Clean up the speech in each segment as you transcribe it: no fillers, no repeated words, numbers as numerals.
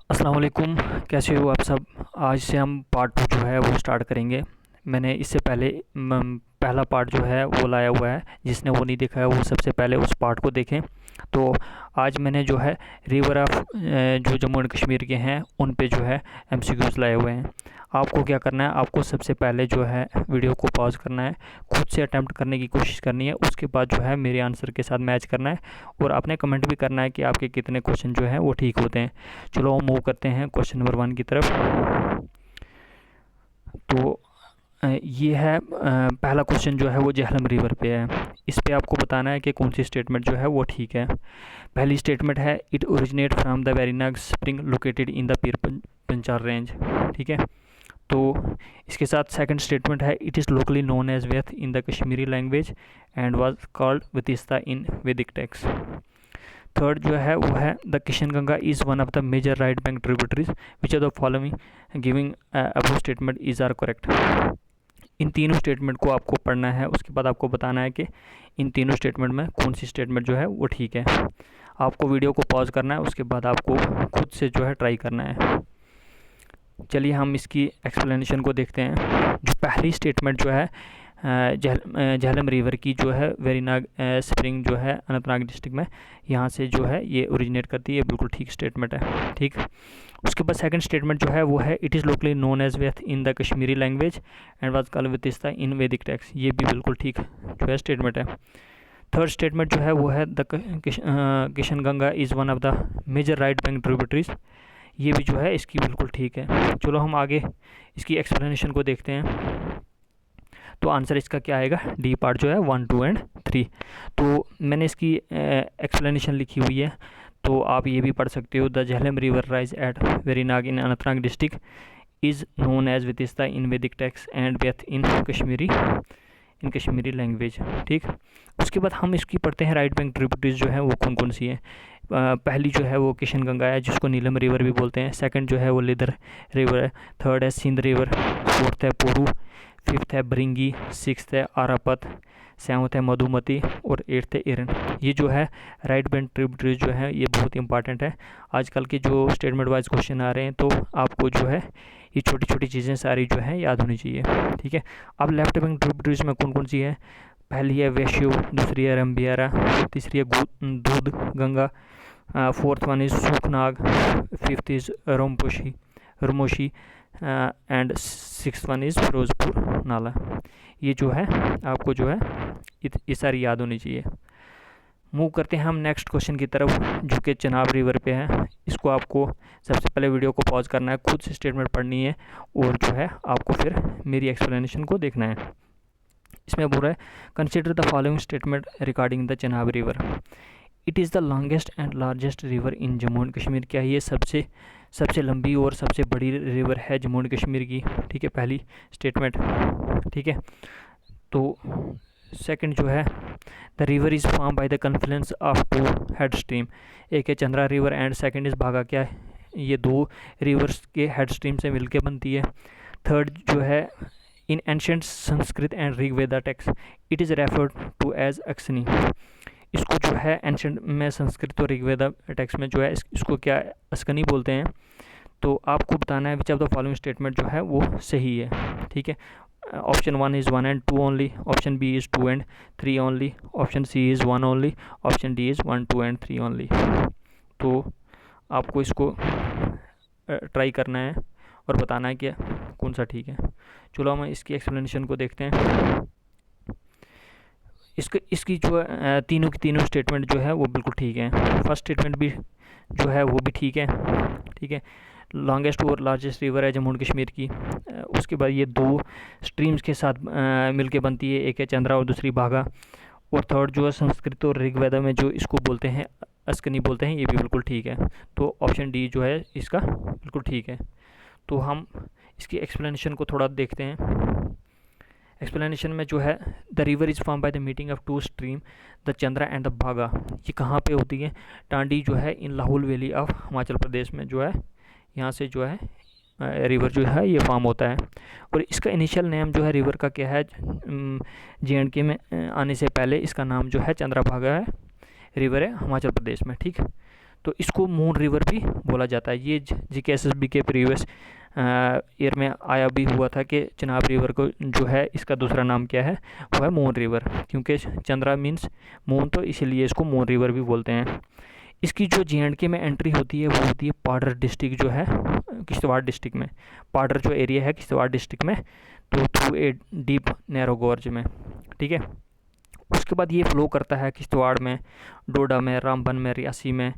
अस्सलाम वालेकुम। कैसे हो आप सब। आज से हम पार्ट 2 जो है वो स्टार्ट करेंगे। मैंने इससे पहले पहला पार्ट जो है वो लाया हुआ है। जिसने वो नहीं देखा है वो सबसे पहले उस पार्ट को देखें। तो आज मैंने जो है रिवर ऑफ जो जम्मू एंड कश्मीर के हैं उन पे जो है एमसीक्यूज़ लाए हुए हैं। आपको क्या करना है, आपको सबसे पहले जो है वीडियो को पॉज करना है, खुद से अटैम्प्ट करने की कोशिश करनी है। उसके बाद जो है मेरे आंसर के साथ मैच करना है और आपने कमेंट भी करना है कि आपके कितने क्वेश्चन जो हैं वो ठीक होते हैं। चलो हम मूव करते हैं क्वेश्चन नंबर 1 की तरफ। तो ये है पहला क्वेश्चन जो है वो झेलम रिवर पे है। इस पे आपको बताना है कि कौन सी स्टेटमेंट जो है वो ठीक है। पहली स्टेटमेंट है it originate from the Verinag spring located in the Pir Panjal range. ठीक है। तो इसके साथ सेकंड स्टेटमेंट है it is locally known as Veth in the Kashmiri language and was called Vitasta in Vedic text. Third जो है वो है the Kishan Ganga is one of the major right bank tributaries which are the following giving above statement is are correct. इन तीनों statement को आपको पढ़ना है। उसके बाद आपको बताना है कि इन तीनों स्टेटमेंट में कौन सी स्टेटमेंट जो है वो ठीक है। आपको वीडियो को पॉज करना है, उसके बाद आपको खुद से जो है ट्राई करना है। चलिए हम इसकी एक्सप्लेनेशन को देखते हैं। जो पहली स्टेटमेंट जो है झेलम रिवर की जो है वेरीनाग स्प्रिंग जो है अनंतनाग डिस्ट्रिक्ट में यहाँ से जो है ये ओरिजिनेट करती है, बिल्कुल ठीक स्टेटमेंट है। ठीक। उसके बाद सेकंड स्टेटमेंट जो है वो है it is locally known as Veth in the Kashmiri language and was called Vitasta in Vedic text. ये भी बिल्कुल ठीक जो है स्टेटमेंट है। थर्ड स्टेटमेंट जो है वो है the Kishan Ganga is one of the major right bank tributaries. ये भी जो है इसकी बिल्कुल ठीक है। चलो हम आगे इसकी एक्सप्लेनेशन को देखते हैं। तो आंसर इसका क्या आएगा, डी पार्ट जो है 1, 2 एंड 3। तो मैंने इसकी एक्सप्लेनेशन लिखी हुई है, तो आप ये भी पढ़ सकते हो। The Jhelum river rise at Verinag in Anantnag district is known as Vitasta in Vedic text and Veth in Kashmiri language. ठीक। उसके बाद हम इसकी पढ़ते हैं राइट बैंक ट्रिब्यूटरीज जो है वो कौन कौन सी हैं। पहली जो है वो किशन गंगा है जिसको नीलम रिवर भी बोलते हैं। सेकंड जो है वो लिदर रिवर है। थर्ड है सिंध रिवर। फोर्थ है पोरू। फिफ्थ है ब्रिंगी। सिक्स्थ है आरापत। सेवन्थ है मधुमती और एट्थ है एरन। ये जो है राइट बैंक ट्रिब्यूटरीज जो है ये बहुत इंपॉर्टेंट है। आजकल के जो स्टेटमेंट वाइज क्वेश्चन आ रहे हैं तो आपको जो है ये छोटी छोटी चीज़ें सारी जो है याद होनी चाहिए। ठीक है। अब लेफ्ट बैंक ट्रिब्यूटरीज में कौन कौन सी है। पहली है वैश्यू, दूसरी है रंबियारा, तीसरी है Doodh Ganga, fourth one is Sukhnag, fifth is Romushi and six one is Ferozpur Nala. ये जो है आपको जो है ये सारी याद होनी चाहिए। मूव करते हैं हम नेक्स्ट क्वेश्चन की तरफ जो कि चनाब रिवर पे है। इसको आपको सबसे पहले वीडियो को पॉज करना है, खुद से स्टेटमेंट पढ़नी है और जो है आपको फिर मेरी एक्सप्लेनेशन को देखना है। इसमें बोल रहा है consider the following statement regarding the Chenab river. It is the longest and largest river in Jammu and Kashmir. क्या ये सबसे लंबी और सबसे बड़ी रिवर है जम्मू एंड कश्मीर की। ठीक है, पहली स्टेटमेंट। ठीक है। तो सेकंड जो है the river is form by the confluence of two head stream. एक है Chandra river and second is Bhaga. क्या है, ये दो रिवर्स के हेड स्ट्रीम से मिलके बनती है। थर्ड जो है in ancient Sanskrit and Rigveda text it is referred to as Aksni. इसको जो है एंशियंट में संस्कृत और ऋग्वेदा टेक्स्ट में जो है इसको क्या अस्कनी बोलते हैं। तो आपको बताना है which of the following statement जो है वो सही है। ठीक है। Option 1 is 1 and 2 only, option B is 2 and 3 only, option C is 1 only, option D is 1, 2 and 3 only. तो आपको इसको ट्राई करना है और बताना है कि कौन सा ठीक है। चलो हम इसकी एक्सप्लेनेशन को देखते हैं। इसकी जो तीनों की तीनों स्टेटमेंट जो है वो बिल्कुल ठीक है। फर्स्ट स्टेटमेंट भी जो है वो भी ठीक है। ठीक है। लॉन्गेस्ट और लार्जेस्ट रिवर है जम्मू एंड कश्मीर की। उसके बाद ये दो स्ट्रीम्स के साथ मिलके बनती है, एक है चंद्रा और दूसरी भागा। और थर्ड जो है संस्कृत और ऋग्वेदा में जो इसको बोलते हैं अस्कनी बोलते हैं, ये भी बिल्कुल ठीक है। तो ऑप्शन डी जो है इसका बिल्कुल ठीक है। तो हम इसकी एक्सप्लेनेशन को थोड़ा देखते हैं। एक्सप्लेनेशन में जो है the river is form by the meeting of two stream the Chandra and the Bhaga. ये कहाँ पे होती है, टांडी जो है in Lahaul valley of Himachal Pradesh में जो है यहाँ से जो है रिवर जो है ये फॉर्म होता है। और इसका इनिशियल नेम जो है रिवर का क्या है, JNK में आने से पहले इसका नाम जो है चंद्रा भागा है, रिवर है हिमाचल प्रदेश में। ठीक। तो इसको मून रिवर भी बोला जाता है। ये GKSSB के प्रीवियस ईयर में आया भी हुआ था कि चिनाब रिवर को जो है इसका दूसरा नाम क्या है, वो है मून रिवर, क्योंकि चंद्रा मीन्स मून, तो इसीलिए इसको मून रिवर भी बोलते हैं। इसकी जो JNK में एंट्री होती है वो होती है पाडर डिस्ट्रिक्ट जो है किश्तवाड़ डिस्ट्रिक्ट में, पाडर जो एरिया है किश्तवाड़ डिस्ट्रिक्ट में, तो through a deep narrow gorge में, ठीक है। उसके बाद ये फ्लो करता है किश्तवाड़ में, डोडा में, रामबन में, रियासी में,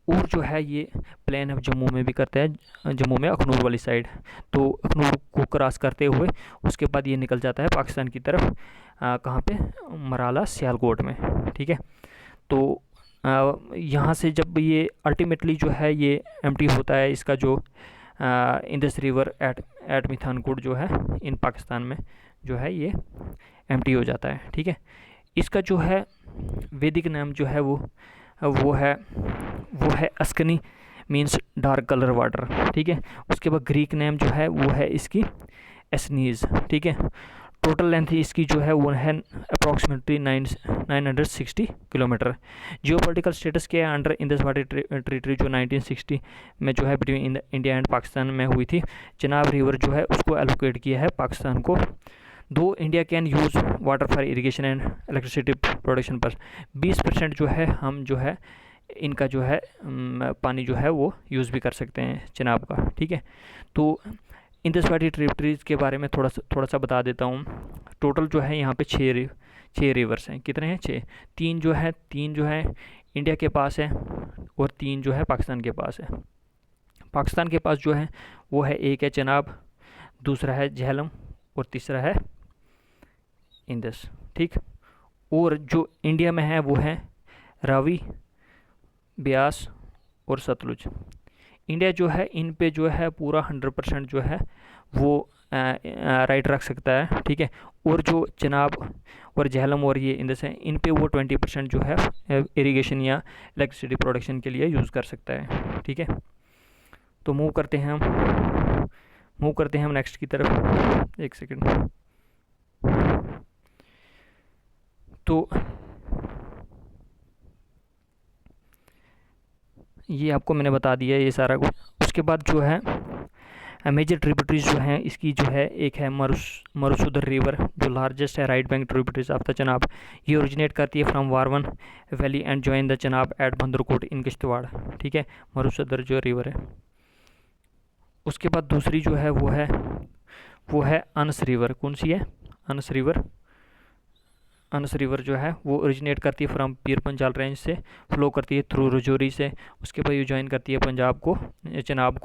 और जो है ये प्लेन ऑफ जम्मू में भी करते हैं, जम्मू में अखनूर वाली साइड। तो अखनूर को क्रॉस करते हुए उसके बाद ये निकल जाता है पाकिस्तान की तरफ, कहाँ पे, मराला सियालकोट में, ठीक है। तो यहाँ से जब ये अल्टीमेटली जो है ये एम्प्टी होता है, इसका जो इंडस रिवर एट मिथानकोट जो है इन पाकिस्तान में जो है ये एम्प्टी हो जाता है, ठीक है। इसका जो है वैदिक नाम जो है वो है अस्कनी, मीन्स डार्क कलर वाटर, ठीक है। उसके बाद ग्रीक नेम जो है वो है इसकी एसनीज, ठीक है। टोटल लेंथ इसकी जो है वो है अप्रॉक्सीमेटली 960 किलोमीटर। जियोपॉलिटिकल स्टेटस के अंडर इंडस वाटर ट्रीटी जो 1960 में जो है बिटवीन इंडिया एंड पाकिस्तान में हुई थी, चिनाब रिवर जो है उसको एलोकेट किया है पाकिस्तान को। दो India can use water for irrigation and electricity production पर 20% जो है हम जो है इनका जो है पानी जो है वो यूज़ भी कर सकते हैं चिनाब का, ठीक है। तो इंडस वाटर ट्रिब्यूटरीज के बारे में थोड़ा सा बता देता हूँ। टोटल जो है यहाँ पे छः रिवर्स हैं। कितने हैं? 6। तीन जो है इंडिया के पास है और 3 जो है पाकिस्तान के पास है। पाकिस्तान के पास जो है वो है, एक है चिनाब, दूसरा है झेलम और तीसरा है इंडस, ठीक। और जो इंडिया में है वो है रावी, ब्यास और सतलुज। इंडिया जो है इन पे जो है पूरा 100% जो है वो राइट रख सकता है, ठीक है। और जो चिनाब और झेलम और ये इंडस है, इन पे वो 20% जो है इरिगेशन या इलेक्ट्रिसिटी प्रोडक्शन के लिए यूज़ कर सकता है, ठीक है। तो मूव करते हैं हम नेक्स्ट की तरफ। एक सेकंड। तो ये आपको मैंने बता दिया ये सारा कुछ। उसके बाद जो है मेजर ट्रिब्यूटरीज जो हैं इसकी जो है, एक है मरुसुदर रिवर जो लार्जेस्ट है right bank tributaries of the Chenab. ये ओरिजिनेट करती है from Warwan valley and join the Chenab at Bandarkot in Kishtwar, ठीक है, मरुसुदर जो रिवर है। उसके बाद दूसरी जो है वो है अनस रिवर। कौन सी है? अनस रिवर जो है वो ओरिजिनेट करती है फ्रॉम पीर पंजाल रेंज से, फ्लो करती है थ्रू रजौरी से। उसके बाद ये ज्वाइन करती है चिनाब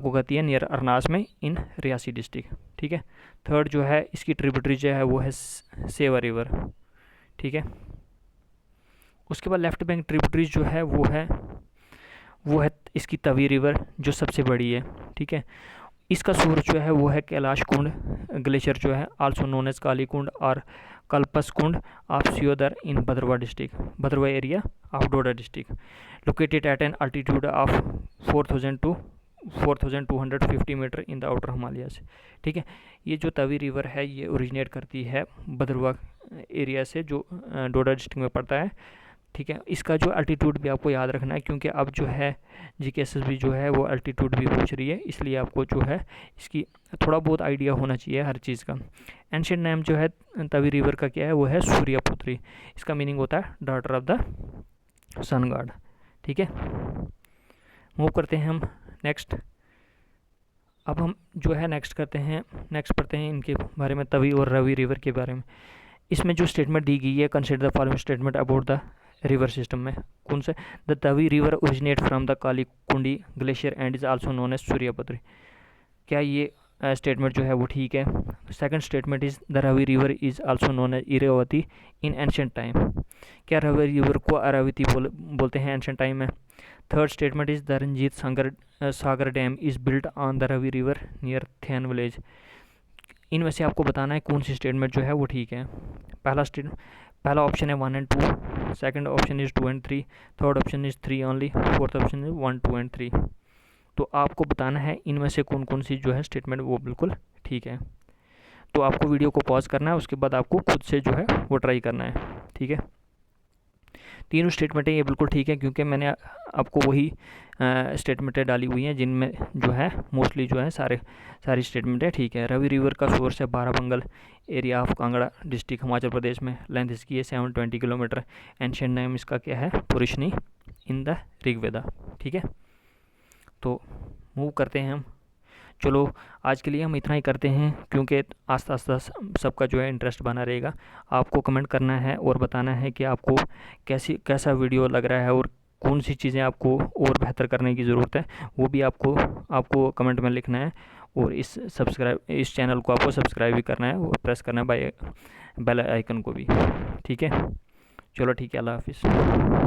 को करती है नियर अरनास में इन रियासी डिस्ट्रिक्ट, ठीक है। थर्ड जो है इसकी ट्रिब्यूटरी जो है वो है सेवा रिवर, ठीक है। उसके बाद लेफ्ट बैंक ट्रिब्यूटरीज जो है वो है इसकी तवी रिवर जो सबसे बड़ी है, ठीक है। इसका सोर्स जो है वो है कैलाश कुंड ग्लेशियर जो है, also known as Kali Kund और Kalpas Kund of Siodar in Bhadarwah area of Doda district, located at an altitude of 4,250 metre in the outer Himalayas, ठीक है। ये जो तवी रिवर है ये ओरिजिनेट करती है भद्रवा एरिया से जो डोडा डिस्ट्रिक्ट में पड़ता है, ठीक है। इसका जो अल्टीट्यूड भी आपको याद रखना है, क्योंकि अब जो है GKSSB जो है वो अल्टीट्यूड भी पूछ रही है, इसलिए आपको जो है इसकी थोड़ा बहुत आइडिया होना चाहिए हर चीज़ का। एंशिएंट नेम जो है तवी रिवर का क्या है, वो है सूर्यपुत्री। इसका मीनिंग होता है daughter of the sun god, ठीक है। मूव करते हैं हम नेक्स्ट। अब हम जो है नेक्स्ट पढ़ते हैं इनके बारे में, तवी और रवि रिवर के बारे में। इसमें जो स्टेटमेंट दी गई है, consider the following statement about the river system में। कौन से? The Tawi river originate from the Kali Kundi glacier and is also known as Suryaputri. क्या ये स्टेटमेंट जो है वो ठीक है? Second statement is the Ravi river is also known as Iravati in ancient time. क्या रवि रिवर को अरावती बोलते हैं एंशिएंट टाइम में? Third statement is the Ranjit Sagar dam is built on the Ravi river near than village. इनमें से आपको बताना है कौन सी स्टेटमेंट जो है वो ठीक है। पहला ऑप्शन है 1 and 2, second option is 2 and 3, third option is 3 only, fourth option is 1, 2 and 3। तो आपको बताना है इनमें से कौन सी जो है स्टेटमेंट वो बिल्कुल ठीक है। तो आपको वीडियो को पॉज करना है, उसके बाद आपको खुद से जो है वो ट्राई करना है, ठीक है। तीनों स्टेटमेंटें ये बिल्कुल ठीक है, क्योंकि मैंने आपको वही स्टेटमेंटें डाली हुई हैं जिनमें जो है मोस्टली जो है सारी स्टेटमेंटें ठीक है। रवि रिवर का सोर्स है Barabangal area of Kangra district Himachal Pradesh में। लेंथ इसकी है 720 किलोमीटर। एंशियंट नेम इसका क्या है? पुरुषनी इन द ऋग्वेदा। ठीक है, तो मूव करते हैं हम। चलो आज के लिए हम इतना ही करते हैं, क्योंकि आस्ता आस्ता सबका जो है इंटरेस्ट बना रहेगा। आपको कमेंट करना है और बताना है कि आपको कैसा वीडियो लग रहा है और कौन सी चीज़ें आपको और बेहतर करने की ज़रूरत है, वो भी आपको कमेंट में लिखना है। और इस चैनल को आपको सब्सक्राइब भी करना है और प्रेस करना है बेल आइकन को भी। ठीक है, चलो ठीक है, अल्लाह हाफिज़।